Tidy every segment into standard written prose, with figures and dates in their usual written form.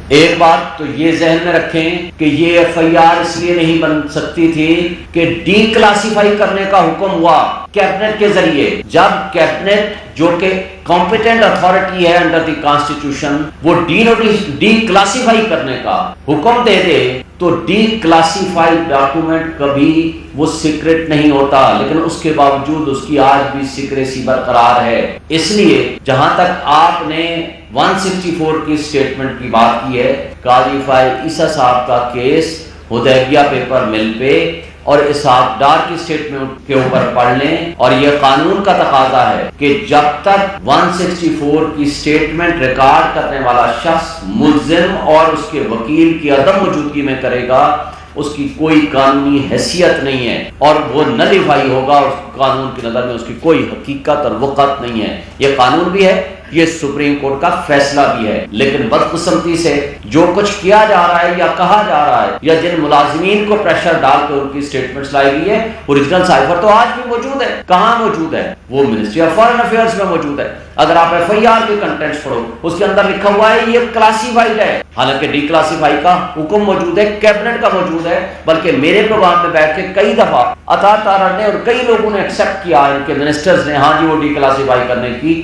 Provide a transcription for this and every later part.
ایک بات تو یہ ذہن میں رکھیں کہ یہ ایف آئی آر اس لیے نہیں بن سکتی تھی کہ ڈی کلاسیفائی کرنے کا حکم ہوا کیبنٹ کے ذریعے. جب کیبنٹ جو کہ کمپیٹنٹ اتھارٹی ہے انڈر دی کانسٹیٹیوشن وہ ڈی کلاسیفائی کرنے کا حکم دے دے تو ڈی کلاسیفائڈ ڈاکومنٹ کبھی وہ سیکرٹ نہیں ہوتا، لیکن اس کے باوجود اس کی آج بھی سیکریسی برقرار ہے. اس لیے جہاں تک آپ نے 164 کی سٹیٹمنٹ کی بات کی ہے، قاضی فائز عیسیٰ صاحب کا کیس حدیبیہ پیپر مل پہ اور اسحاق ڈار کی سٹیٹمنٹ کے اوپر پڑھ لیں، اور یہ قانون کا تقاضا ہے کہ جب تک 164 کی سٹیٹمنٹ ریکارڈ کرنے والا شخص ملزم اور اس کے وکیل کی عدم موجودگی میں کرے گا اس کی کوئی قانونی حیثیت نہیں ہے اور وہ نلیفائی ہوگا، اور قانون کی نظر میں اس کی کوئی حقیقت اور وقت نہیں ہے. یہ قانون بھی ہے، یہ سپریم کورٹ کا فیصلہ بھی ہے. لیکن بدقسمتی سے جو کچھ کیا جا رہا ہے یا کہا جا رہا ہے یا جن ملازمین کو پریشر ڈال کے ان کی سٹیٹمنٹس لائی گئی ہے، اوریجنل سائفر تو آج بھی موجود ہے. کہاں موجود ہے؟ وہ منسٹری آف فارن افیئرز میں موجود ہے. اگر آپ ایف آئی آر کے کنٹینٹس پڑھو اس کے اندر لکھا ہوا ہے یہ کلاسیفائڈ ہے، حالانکہ ڈی کلاسیفائی کا حکم موجود ہے، کیبنٹ کا موجود ہے. بلکہ میرے پروگرام میں بیٹھ کے کئی دفعہ عطا تارا نے اور کئی لوگوں نے ایکسیپٹ کیا، ان کے منسٹرز نے، ہاں جی وہ ڈی کلاسیفائی کرنے کی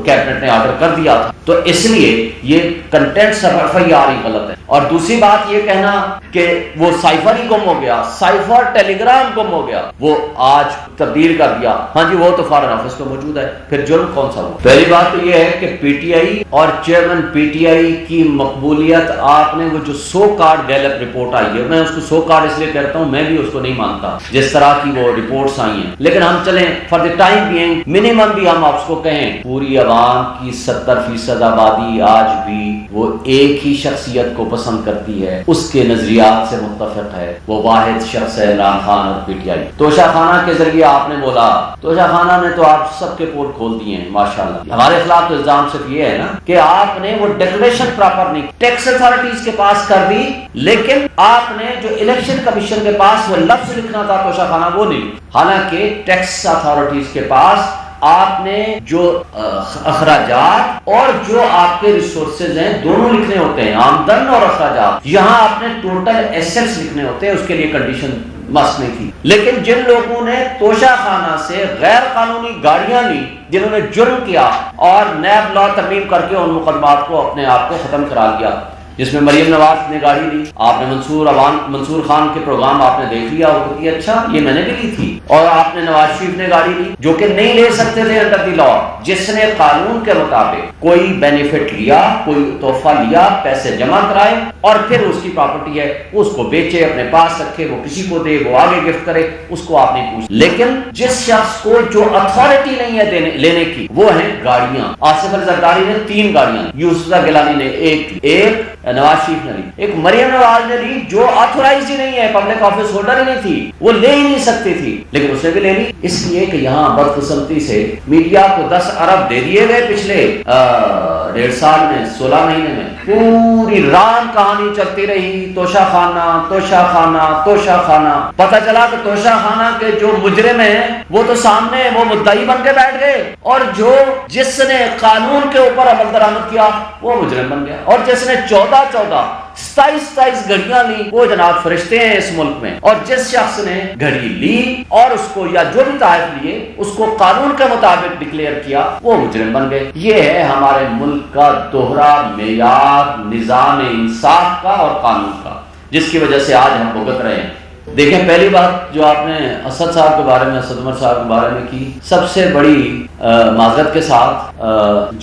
کیبنٹ نے آرڈر کر دیا تھا. تو اس لیے یہ کنٹینٹس ایف آئی آر ہی غلط ہے. اور دوسری بات یہ کہنا کہ وہ سائفر ہی گم ہو گیا، سائفر ٹیلی گرام گم ہو گیا، وہ آج تبدیل کر دیا، ہاں جی وہ تو فارن آفس میں موجود ہے. پھر جرم کون سا ہوا؟ پہلی بات تو یہ ہے کہ پی ٹی آئی اور چیئرمین پی ٹی آئی کی مقبولیت، آپ نے وہ جو سو کارڈ گیلپ رپورٹ آئی ہے، میں اس کو سو کارڈ اس لیے کہتا ہوں، میں بھی اس کو نہیں مانتا جس طرح کی وہ رپورٹس آئی ہیں، لیکن ہم چلیں for the time being minimum بھی ہم آپ کو کہیں پوری عوام کی 70% آبادی آج بھی وہ ایک ہی شخصیت کو پسند کرتی ہے، اس کے نظریات سے متفق ہے، وہ واحد شخص ہے عمران خان اور پی ٹی آئی. توشہ خانہ کے ذریعے آپ نے بولا، توشہ خانہ نے تو آپ سب کے پورٹ کھول دیے ہیں ماشاءاللہ. ہمارے خلاف تو الزام صرف یہ ہے نا کہ آپ نے وہ ڈیکلریشن پراپر نہیں ٹیکس اتھارٹیز کے پاس کر دی، لیکن آپ نے جو الیکشن کمیشن کے پاس وہ لفظ لکھنا تھا توشہ خانہ وہ نہیں. حالانکہ ٹیکس اتھارٹیز کے پاس آپ نے جو اخراجات اور جو آپ کے ریسورسز ہیں دونوں لکھنے ہوتے ہیں، آمدن اور اخراجات. یہاں آپ نے ٹوٹل ایسٹس لکھنے ہوتے ہیں، اس کے لیے کنڈیشن مس نہیں تھی. لیکن جن لوگوں نے توشہ خانہ سے غیر قانونی گاڑیاں لی، جنہوں نے جرم کیا اور نیب لا ترمیم کر کے ان مقدمات کو اپنے آپ کو ختم کرا لیا، جس میں مریم نواز نے گاڑی لی، آپ نے منصور خان کے پروگرام آپ نے دیکھ لیا، وہ کہتی ہے اچھا یہ میں نے بھی لی تھی. اور آپ نے نواز شریف نے گاڑی لی جو کہ نہیں لے سکتے تھے انڈر دی لا. جس نے قانون کے مطابق کوئی بینیفٹ لیا، کوئی تحفہ لیا، پیسے جمع کرائے اور پھر اس کی پراپرٹی ہے اس کو بیچے، اپنے پاس رکھے، وہ کسی کو دے، وہ آگے گفٹ کرے، اس کو آپ نہیں پوچھ. لیکن جس شخص کو جو اتھارٹی نہیں ہے لینے کی، وہ ہیں گاڑیاں. آصف علی زرداری نے 3 گاڑیاں، یوسف گیلانی نے ایک نواز شریف نے لی، ایک مریم نواز نے لی جو آتھورائز ہی نہیں ہے، پبلک آفس ہولڈر ہی نہیں تھی، وہ لے ہی نہیں سکتی تھی، لیکن اس نے بھی لے لی. اس لیے کہ یہاں بدقسمتی سے میڈیا کو 10 ارب دے دیے گئے پچھلے 1.5 سال میں، 16 مہینے میں پوری رام کہانی چلتی رہی، توشہ خانہ توشہ خانہ توشہ خانہ. پتہ چلا کہ توشہ خانہ کے جو مجرم ہیں وہ تو سامنے وہ مدعی بن کے بیٹھ گئے، اور جس نے قانون کے اوپر عمل درآمد کیا وہ مجرم بن گیا، اور جس نے 27 گھڑیاں لی وہ جناب فرشتے ہیں اس ملک میں. اور جس شخص نے گھڑی لی اور اس کو یا جو بھی تحائف لیے اس کو قانون کے مطابق ڈکلیئر کیا وہ مجرم بن گئے. یہ ہے ہمارے ملک کا دوہرا معیار نظام انصاف کا اور قانون کا، جس کی وجہ سے آج ہم بھگت رہے ہیں. دیکھیں پہلی بات جو آپ نے اسد صاحب کے بارے میں، اسد عمر صاحب کے بارے میں کی، سب سے بڑی معذرت کے ساتھ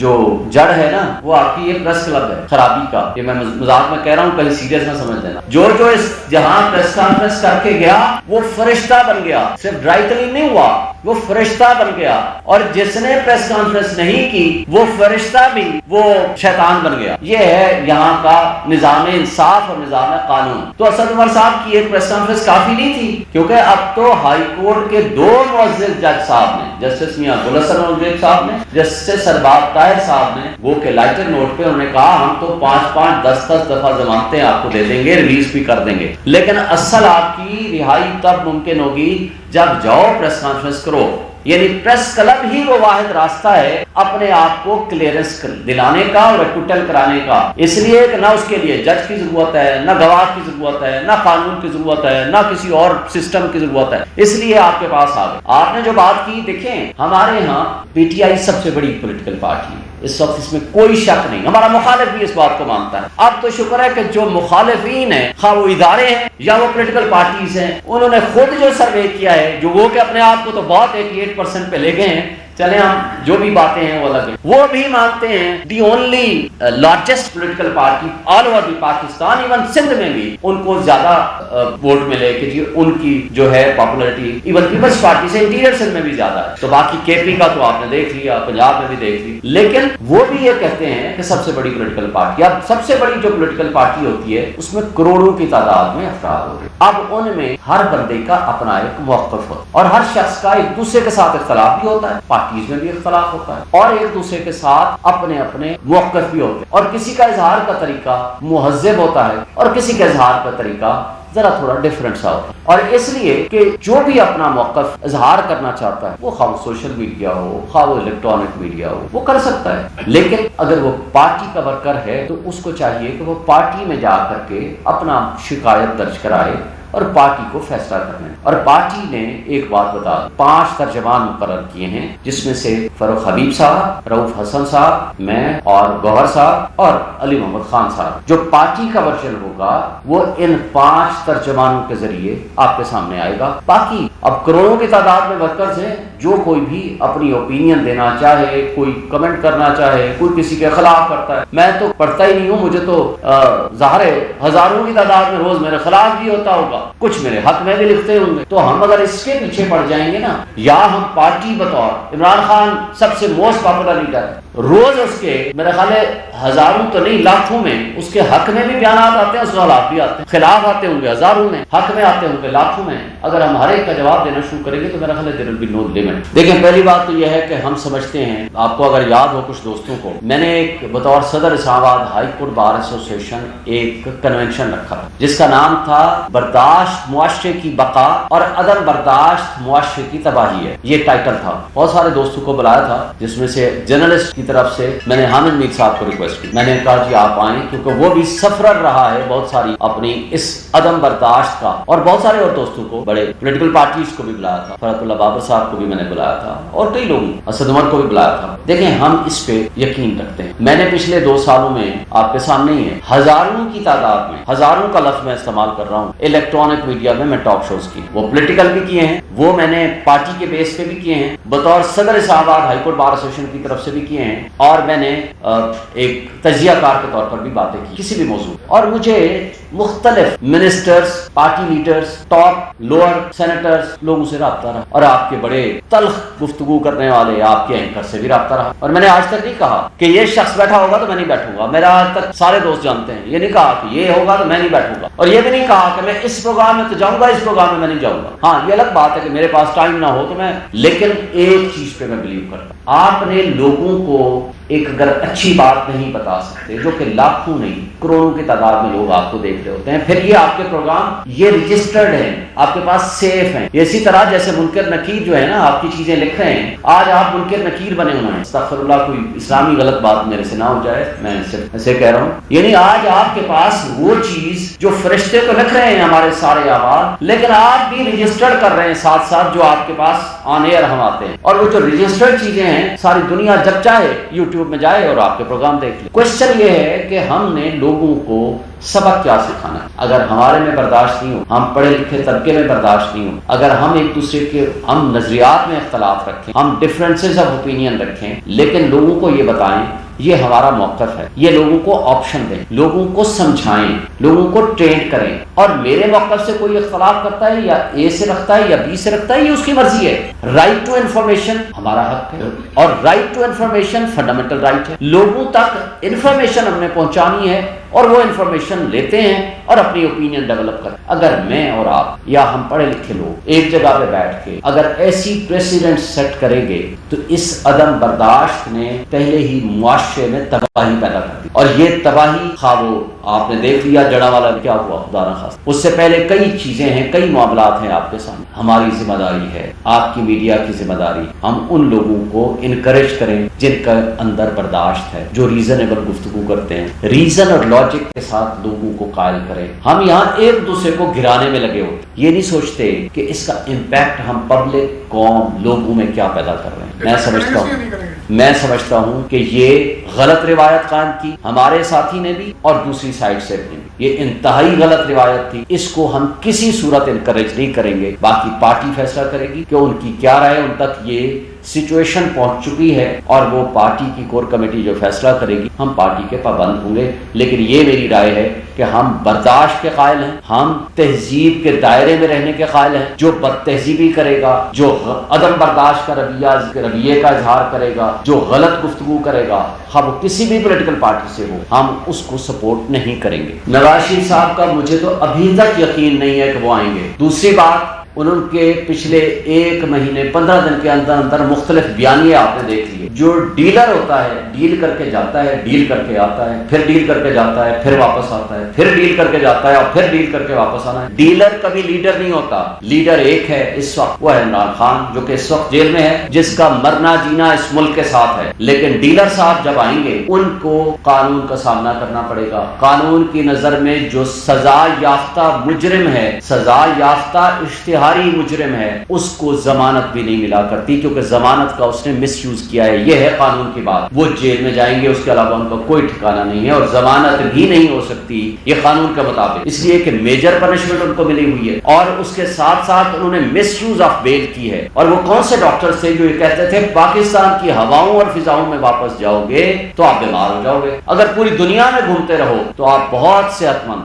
جو جڑ ہے نا وہ آپ کی یہ پریس کلب ہے خرابی کا. یہ میں مذاق میں کہہ رہا ہوں، کہیں سیریس نہ سمجھ لینا. جو اس جہاں پریس کانفرنس کر کے گیا وہ فرشتہ بن گیا، صرف ڈرائی کلین نہیں ہوا، وہ فرشتہ بن گیا. اور جس نے پریس کانفرنس نہیں کی وہ فرشتہ بھی وہ شیطان بن گیا. یہ ہے یہاں کا نظام انصاف اور نظام قانون. تو اسد عمر صاحب کی ایک پریس کانفرنس کافی نہیں تھی، کیونکہ اب تو ہائی کورٹ کے 2 معزز جج صاحب نے، جسٹس میاں گل حسن اورنگزیب صاحب نے، جسٹس ارباب طاہر صاحب نے، وہ کہ لائٹر نوٹ پہ انہوں نے کہا ہم تو 5 10 دفعہ ضمانتیں آپ کو دے دیں گے، ریلیز بھی کر دیں گے، لیکن اصل آپ کی رہائی تب ممکن ہوگی جب جاؤ پریس کانفرنس کرو. یعنی پریس کلب ہی وہ واحد راستہ ہے اپنے آپ کو کلیئرنس دلانے کا اور ایکوٹل کرانے کا، اس لیے کہ نہ اس کے لیے جج کی ضرورت ہے، نہ گواہ کی ضرورت ہے، نہ قانون کی ضرورت ہے، نہ کسی اور سسٹم کی ضرورت ہے، اس لیے آپ کے پاس آ گئے۔ آپ نے جو بات کی، دیکھیں ہمارے ہاں پی ٹی آئی سب سے بڑی پولیٹیکل پارٹی ہے اس وقت، اس میں کوئی شک نہیں، ہمارا مخالف بھی اس بات کو مانتا ہے۔ اب تو شکر ہے کہ جو مخالفین ہیں، خواہ وہ ادارے ہیں یا وہ پولیٹیکل پارٹیز ہیں، انہوں نے خود جو سروے کیا ہے، جو وہ کہ اپنے آپ کو تو بہت 88% پہ لے گئے ہیں، چلیں ہم جو بھی باتیں ہیں وہ لگے، وہ بھی مانتے ہیں the only largest political party all over the Pakistan, even Sindh میں بھی ان کو زیادہ ووٹ ملے کہ جی ان کی جو ہے پاپولرٹی ایون پیپلز پارٹی سے انٹیریئر سندھ میں بھی زیادہ ہے۔ تو باقی کے پی کا تو آپ نے دیکھ لیا، پنجاب میں بھی دیکھ لی، لیکن وہ بھی یہ کہتے ہیں کہ سب سے بڑی پولیٹیکل پارٹی، اب سب سے بڑی جو پولیٹیکل پارٹی ہوتی ہے اس میں کروڑوں کی تعداد میں افراد ہوتے ہیں، اب ان میں ہر بندے کا اپنا ایک موقف ہوتا ہے اور ہر شخص کا ایک دوسرے کے ساتھ اختلاف بھی ہوتا ہے، پارٹیز میں بھی اختلاف ہوتا ہے اور ایک دوسرے کے ساتھ اپنے اپنے موقف بھی ہوتے ہیں، اور کسی کا اظہار کا طریقہ مہذب ہوتا ہے اور کسی کا اظہار کا طریقہ ذرا تھوڑا ڈفرنٹ سا ہوتا ہے، اور اس لیے کہ جو بھی اپنا موقف اظہار کرنا چاہتا ہے، وہ خواہ سوشل میڈیا ہو، خواہ وہ الیکٹرانک میڈیا ہو، وہ کر سکتا ہے، لیکن اگر وہ پارٹی کا ورکر ہے تو اس کو چاہیے کہ وہ پارٹی میں جا کر کے اپنا شکایت درج کرائے اور پارٹی کو فیصلہ کرنے، اور پارٹی نے ایک بات بتا، 5 ترجمان مقرر کیے ہیں، جس میں سے فاروق حبیب صاحب، رؤوف حسن صاحب، میں اور گوہر صاحب اور علی محمد خان صاحب۔ جو پارٹی کا ورژن ہوگا وہ ان 5 ترجمانوں کے ذریعے آپ کے سامنے آئے گا۔ باقی اب کروڑوں کی تعداد میں ورکرز ہیں، جو کوئی بھی اپنی اوپینین دینا چاہے، کوئی کمنٹ کرنا چاہے، کوئی کسی کے خلاف کرتا ہے، میں تو پڑھتا ہی نہیں ہوں، مجھے تو ظاہر ہے ہزاروں کی تعداد میں روز میرے خلاف بھی ہوتا ہوگا، کچھ میرے حق میں بھی لکھتے ہوں گے، تو ہم اگر اس کے پیچھے پڑ جائیں گے نا، یا ہم پارٹی بطور عمران خان سب سے موسٹ پاپولر لیڈر ہے، روز اس کے میرے خیال ہے ہزاروں تو نہیں لاکھوں میں اس کے حق میں بھی بیانات آتے ہیں، اس کے خلاف بھی آتے ہیں، خلاف آتے ہوں گے ہزاروں میں، حق میں آتے ہوں گے لاکھوں میں، اگر ہم ہر ایک کا جواب دینا شروع کریں گے تو میرا خیال ہے there will be no limit۔ دیکھیں پہلی بات تو یہ ہے کہ ہم سمجھتے ہیں، آپ کو اگر یاد ہو کچھ دوستوں کو، میں نے ایک بطور صدر اسلام آباد ہائی کورٹ بار ایسوسیشن ایک کنونشن رکھا تھا جس کا نام تھا برداشت معاشرے کی بقا اور عدم برداشت معاشرے کی تباہی ہے، یہ ٹائٹل تھا۔ بہت سارے دوستوں کو بلایا تھا، جس میں سے جرنلسٹ کی طرف سے میں نے حامد میر صاحب کو ریکویسٹ کی، میں نے کہا جی آپ آئیں، کیونکہ وہ بھی سفرر رہا ہے بہت ساری اپنی اس عدم برداشت کا، اور بہت سارے اور دوستوں کو، بڑے پولیٹیکل پارٹیز کو بھی بلایا تھا، فرحت اللہ بابر صاحب کو بھی میں نے بلایا تھا اور کئی لوگوں، اسد عمر کو بھی بلایا تھا۔ دیکھیں ہم اس پہ یقین رکھتے ہیں، میں نے پچھلے 2 سالوں میں آپ کے سامنے ہی ہے، ہزاروں کی تعداد میں، ہزاروں کا لفظ میں استعمال کر رہا ہوں، الیکٹرانک میڈیا میں ٹاک شوز کی، وہ پولیٹیکل بھی کیے ہیں، وہ میں نے پارٹی کے بیس پہ بھی کیے ہیں، بطور صدر اسلام آباد ہائی کورٹ بار ایسوسیشن کی طرف سے بھی کیے ہیں، اور میں نے ایک تجزیہ کار کے طور پر بھی باتیں کی کسی بھی موضوع، اور مجھے مختلف ministers, party leaders, top lower senators, لوگوں سے رابطہ رہا، اور آپ کے بڑے تلخ گفتگو کرنے والے آپ کے اینکر سے بھی رابطہ رہا، اور میں نے آج تک نہیں کہا کہ یہ شخص بیٹھا ہوگا تو میں نہیں بیٹھوں گا، میرا آج تک سارے دوست جانتے ہیں، یہ نہیں کہا کہ یہ ہوگا تو میں نہیں بیٹھوں گا، اور یہ بھی نہیں کہا کہ میں اس پروگرام میں تو جاؤں گا، اس پروگرام میں نہیں جاؤں گا۔ ہاں یہ الگ بات ہے کہ میرے پاس ٹائم نہ ہو تو میں، لیکن ایک چیز پہ میں بلیو کرتا ہوں، آپ نے لوگوں کو ایک اگر اچھی بات نہیں بتا سکتے، جو کہ لاکھوں نہیں کروڑوں کی تعداد میں لوگ آپ کو دیکھ رہے ہوتے ہیں، پھر یہ آپ کے پروگرام یہ رجسٹرڈ ہیں، آپ کے پاس سیف ہیں، اسی طرح جیسے منکر نکیر جو ہے نا، آپ کی چیزیں لکھ رہے ہیں، آج آپ منکر نکیر بنے ہوئے ہیں، استغفر اللہ کوئی اسلامی غلط بات میرے سے نہ ہو جائے، میں صرف ایسے کہہ رہا ہوں، یعنی آج آپ کے پاس وہ چیز جو فرشتے تو لکھ رہے ہیں ہمارے سارے اعمال، لیکن آپ بھی رجسٹرڈ کر رہے ہیں ساتھ ساتھ جو آپ کے پاس آن ایئر ہم آتے ہیں، اور وہ جو رجسٹرڈ چیزیں ہیں ساری دنیا جب چاہے یوٹیوب میں جائے اور آپ کے پروگرام دیکھ لیں۔ کوشچن یہ ہے کہ ہم نے لوگوں کو سبق کیا سکھانا ہے؟ اگر ہمارے میں برداشت نہیں ہو، ہم پڑھے لکھے طبقے میں برداشت نہیں ہو، اگر ہم ایک دوسرے کے ہم نظریات میں اختلاف رکھیں، ہم ڈفرینسز آف اوپینین رکھیں، لیکن لوگوں کو یہ بتائیں یہ ہمارا موقف ہے، یہ لوگوں کو آپشن دیں، لوگوں کو سمجھائیں، لوگوں کو ٹرینڈ کریں، اور میرے موقف سے کوئی اختلاف کرتا ہے یا اے سے رکھتا ہے یا بی سے رکھتا ہے، یہ اس کی مرضی ہے۔ رائٹ ٹو انفارمیشن ہمارا حق ہے، اور right to information fundamental right ہے، لوگوں تک انفارمیشن ہم نے پہنچانی ہے، اور وہ انفارمیشن لیتے ہیں اور اپنی اوپینین ڈیولپ کرتے ہیں۔ اگر میں اور آپ یا ہم پڑھے لکھے لوگ ایک جگہ پہ بیٹھ کے اگر ایسی پریسیڈنٹ سیٹ کریں گے تو اس عدم برداشت نے پہلے ہی معاشرے میں تباہی پیدا کر دی، اور یہ تباہی خواہ وہ آپ نے دیکھ لیا جڑاوالا کیا ہوا خدا نخواستہ، اس سے پہلے کئی چیزیں ہیں، کئی معاملات ہیں آپ کے سامنے۔ ہماری ذمہ داری ہے، آپ کی میڈیا کی ذمہ داری، ہم ان لوگوں کو انکریج کریں جن کا اندر برداشت ہے، جو ریزنیبل گفتگو کرتے ہیں، ریزن اور لاجک کے ساتھ لوگوں کو قائل کریں۔ ہم یہاں ایک دوسرے کو گرانے میں لگے ہوتے، یہ نہیں سوچتے کہ اس کا امپیکٹ ہم پبلک، قوم، لوگوں میں کیا پیدا کر رہے ہیں۔ میں سمجھتا ہوں کہ یہ غلط روایت قائم کی ہمارے ساتھی نے بھی اور دوسری سائڈ سے بھی، یہ انتہائی غلط روایت تھی، اس کو ہم کسی صورت انکریج نہیں کریں گے۔ باقی پارٹی فیصلہ کرے گی کہ ان کی کیا رائے، ان تک یہ سچویشن پہنچ چکی ہے اور وہ پارٹی کی کور کمیٹی جو فیصلہ کرے گی ہم پارٹی کے پابند ہوں گے۔ لیکن یہ میری رائے ہے کہ ہم برداشت کے قائل ہیں، ہم تہذیب کے دائرے میں رہنے کے قائل ہیں۔ جو بد تہذیبی کرے گا، جو عدم برداشت کا رویے کا اظہار کرے گا، جو غلط گفتگو کرے گا، خواہ وہ کسی بھی پولیٹیکل پارٹی سے ہو، ہم اس کو سپورٹ نہیں کریں گے۔ نواز شریف صاحب کا مجھے تو ابھی تک یقین نہیں ہے کہ وہ آئیں گے۔ دوسری بات، ان کے پچھلے 1 مہینے 15 دن کے اندر اندر مختلف بیانیے آپ نے دیکھ لیے۔ جو ڈیلر ہوتا ہے، ڈیل کر کے جاتا ہے، ڈیل کر کے آتا ہے، پھر ڈیل کر کے جاتا ہے، پھر واپس آتا ہے، پھر ڈیل کر کے جاتا ہے اور پھر ڈیل کر کے واپس آنا ہے۔ ڈیلر کبھی لیڈر نہیں ہوتا۔ لیڈر ایک ہے اس وقت، وہ ہے عمران خان، جو کہ اس وقت جیل میں ہے، جس کا مرنا جینا اس ملک کے ساتھ ہے۔ لیکن ڈیلر صاحب جب آئیں گے ان کو قانون کا سامنا کرنا پڑے گا۔ قانون کی نظر میں جو سزا یافتہ مجرم ہے، سزا یافتہ اشتہاری مجرم ہے، اس کو ضمانت بھی نہیں ملا کرتی، کیونکہ ضمانت کا اس نے مس یوز کیا ہے۔ یہ ہے قانون کی بات۔ وہ جیل میں جائیں گے، اس کے علاوہ ان کا کوئی ٹھکانہ نہیں ہے، اور ضمانت بھی نہیں ہو سکتی یہ قانون کے مطابق، اس لیے کہ میجر پنشمنٹ ان کو ملی ہوئی ہے، اور اس کے ساتھ ساتھ انہوں نے مس یوز آف بیل کی ہے۔ اور وہ کون سے ڈاکٹر تھے جو یہ کہتے تھے پاکستان کی ہواؤں اور فضاؤں میں واپس جاؤ گے تو آپ بیمار ہو جاؤ گے، اگر پوری دنیا میں گھومتے رہو تو آپ بہت صحت مند